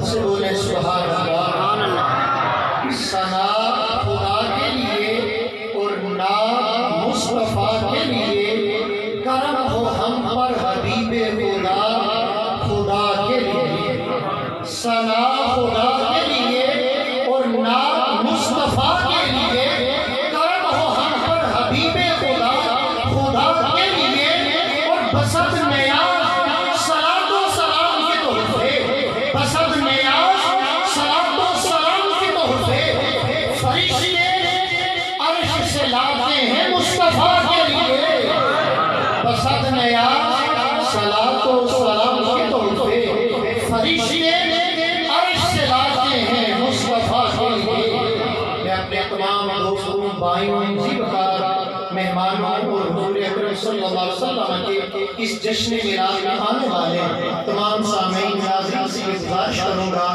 محبت سے بولے سبحان اللہ۔ ثنا خدا کے لیے اور نام مصطفیٰ کے لیے، کرم ہو ہم پر حبیب خدا خدا کے لیے۔ ثنا خدا کے لیے اور نام مصطفیٰ کے لیے، کرم ہو ہم پر حبیب خدا خدا کے لیے۔ اور بسط نیاز صلاۃ و سلام کے تحفے، بسط نیاز صلاۃ و سلام کے تحفے، فرشتے عرش سے لاتے ہیں مصطفیٰ کے لیے۔ بسط نیاز صلاۃ و سلام کے تحفے، فرشتے عرش سے لاتے ہیں مصطفیٰ کے لیے۔ میں اپنے تمام دوستوں، بھائیوں، زیبکار مہمانوں اور حضور اکرم صلی اللہ علیہ وسلم کے اس جشن میلاد میں آنے والے تمام سامعین ناظرین سے گزارش کروں گا